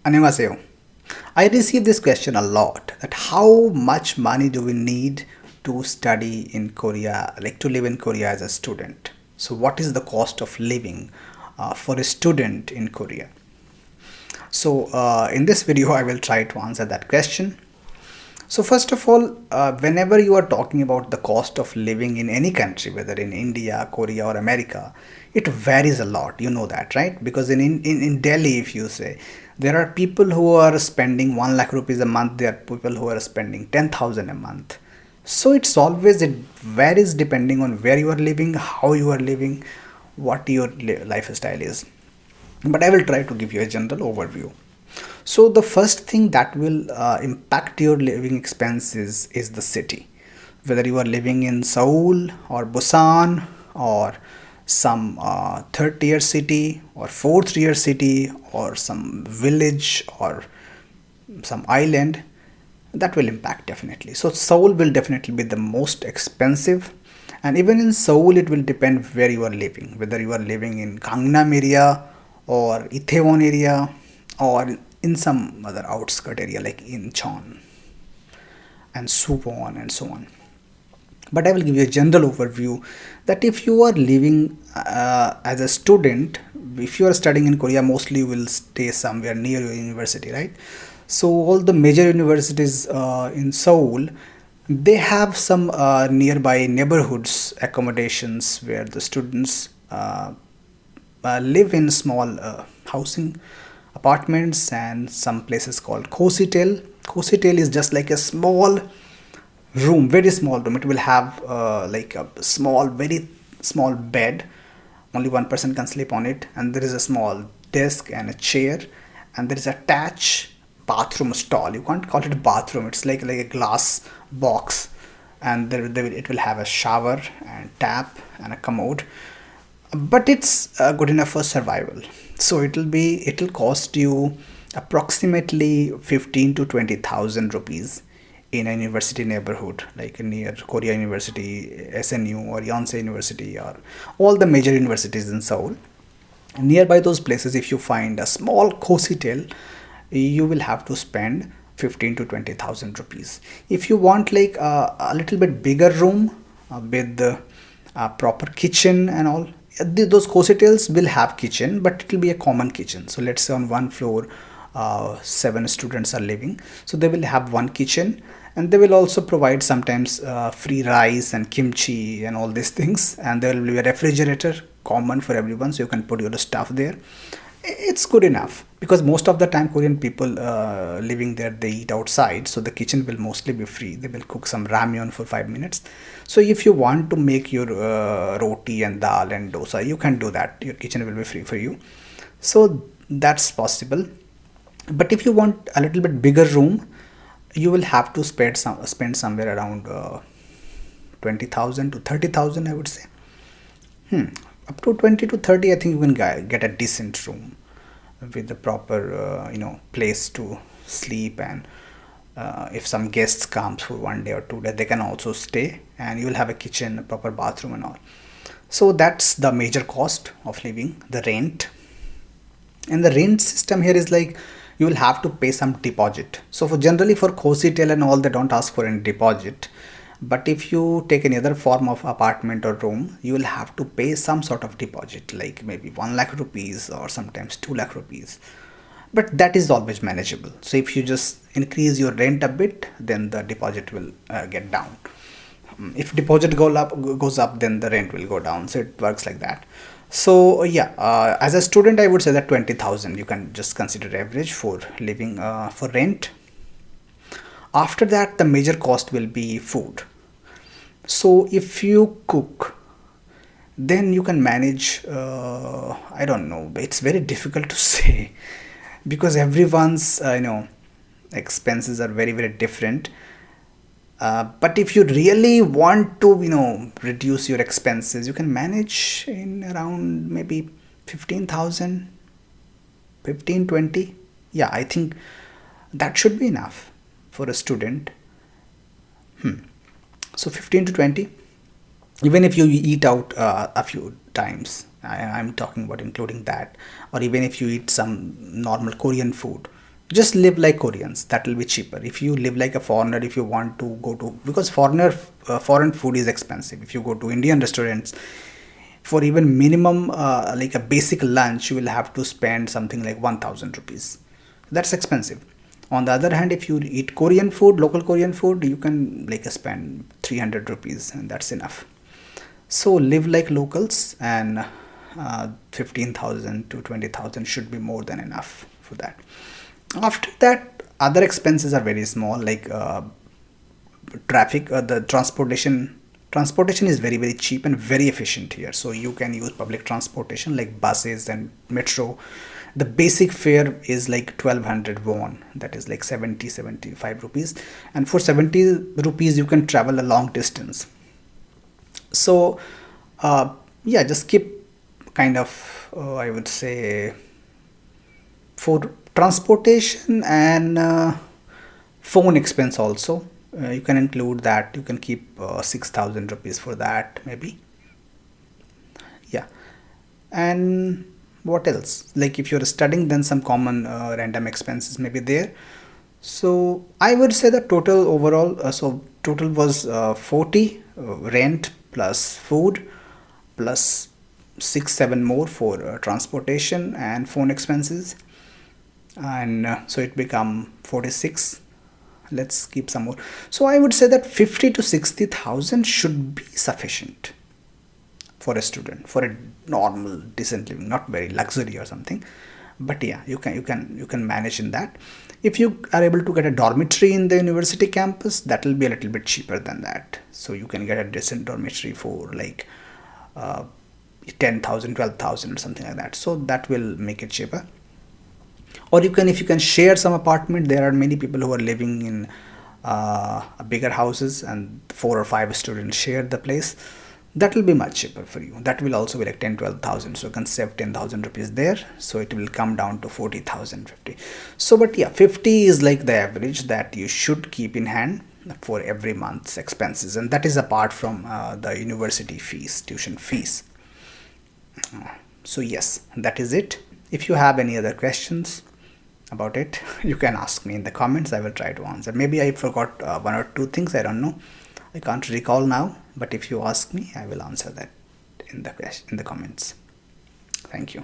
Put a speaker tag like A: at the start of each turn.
A: 안녕하세요. I receive this question a lot, that how much money do we need to study in Korea, like to live in Korea as a student? So what is the cost of living for a student in Korea? So in this video I will try to answer that question. So first of all, whenever you are talking about the cost of living in any country, whether in India, Korea or America, it varies a lot. You know that, right? Because in Delhi, if you say, there are people who are spending 1 lakh rupees a month, there are people who are spending 10,000 a month. So it varies depending on where you are living, how you are living, what your lifestyle is. But I will try to give you a general overview. So the first thing that will impact your living expenses is the city. Whether you are living in Seoul or Busan or some third tier city or fourth tier city or some village or some island, that will impact definitely. So Seoul will definitely be the most expensive, and even in Seoul it will depend where you are living, whether you are living in Gangnam area or Itaewon area or in some other outskirt area like Incheon and Suwon and so on. But I will give you a general overview that if you are living as a student, if you are studying in Korea, mostly you will stay somewhere near your university, right? So all the major universities in Seoul, they have some nearby neighborhoods accommodations where the students live in small housing apartments, and some places called Kositel. Kositel is just like a small room, very small room. It will have like a small, very small bed. Only one person can sleep on it, and there is a small desk and a chair, and there is a attached bathroom stall. You can't call it a bathroom. It's like a glass box, and it will have a shower and tap and a commode. But it's good enough for survival. So it'll cost you approximately 15 to 20,000 rupees in a university neighborhood like near Korea University, SNU or Yonsei University, or all the major universities in Seoul. Nearby those places, if you find a small hostel, you will have to spend 15 to 20,000 rupees. If you want like a little bit bigger room with the proper kitchen and all, those hostels will have kitchen, but it will be a common kitchen. So let's say on one floor 7 students are living, so they will have one kitchen, and they will also provide sometimes free rice and kimchi and all these things, and there will be a refrigerator common for everyone, so you can put your stuff there. It's good enough because most of the time Korean people living there, they eat outside, so the kitchen will mostly be free. They will cook some ramyeon for 5 minutes. So if you want to make your roti and dal and dosa, you can do that. Your kitchen will be free for you, so that's possible. But if you want a little bit bigger room, you will have to spend somewhere around 20,000 to 30,000, I would say. Up to 20 to 30, I think you can get a decent room with the proper place to sleep, and if some guests comes for 1 day or 2 days, they can also stay, and you will have a kitchen, a proper bathroom and all. So that's the major cost of living, the rent. And the rent system here is like you will have to pay some deposit. So generally for hostel and all, they don't ask for any deposit. But if you take any other form of apartment or room, you will have to pay some sort of deposit, like maybe 1 lakh rupees or sometimes 2 lakh rupees. But that is always manageable. So if you just increase your rent a bit, then the deposit will get down. If deposit goes up, then the rent will go down. So it works like that. So yeah, as a student, I would say that 20,000 you can just consider average for living for rent. After that, the major cost will be food. So if you cook, then you can manage, I don't know, it's very difficult to say because everyone's expenses are very, very different. But if you really want to reduce your expenses, you can manage in around maybe 15,000, 15, 20. Yeah, I think that should be enough for a student. So 15 to 20, even if you eat out a few times, I'm talking about including that, or even if you eat some normal Korean food, just live like Koreans. That will be cheaper. If you live like a foreigner, if you want to go to, because foreign food is expensive. If you go to Indian restaurants, for even minimum like a basic lunch, you will have to spend something like 1000 rupees. That's expensive. On the other hand, if you eat Korean food, local Korean food, you can like spend 300 rupees, and that's enough. So live like locals, and 15,000 to 20,000 should be more than enough for that. After that, other expenses are very small, like traffic, the transportation is very very cheap and very efficient here. So you can use public transportation like buses and metro. The basic fare is like 1200 won, that is like 75 rupees, and for 70 rupees you can travel a long distance. So yeah, just keep kind of I would say, for transportation and phone expense also, you can include that. You can keep 6000 rupees for that maybe. Yeah. And what else, like if you're studying, then some common random expenses may be there. So I would say the total overall, so total was 40, rent plus food plus 6 7 more for transportation and phone expenses, and so it become 46. Let's keep some more. So I would say that 50 to 60,000 should be sufficient for a student, for a normal decent living, not very luxury or something, but yeah, you can manage in that. If you are able to get a dormitory in the university campus, that will be a little bit cheaper than that. So you can get a decent dormitory for like 10,000 12,000 or something like that, so that will make it cheaper. Or you can, if you can share some apartment, there are many people who are living in bigger houses and 4 or 5 students share the place. That will be much cheaper for you. That will also be like 10 12,000, so you can save 10,000 rupees there, so it will come down to 40,000 50. So but yeah, 50 is like the average that you should keep in hand for every month's expenses, and that is apart from the university fees, tuition fees. So yes, that is it. If you have any other questions about it, you can ask me in the comments. I will try to answer. Maybe I forgot 1 or 2 things, I don't know, I can't recall now, but if you ask me, I will answer that in the comments. Thank you.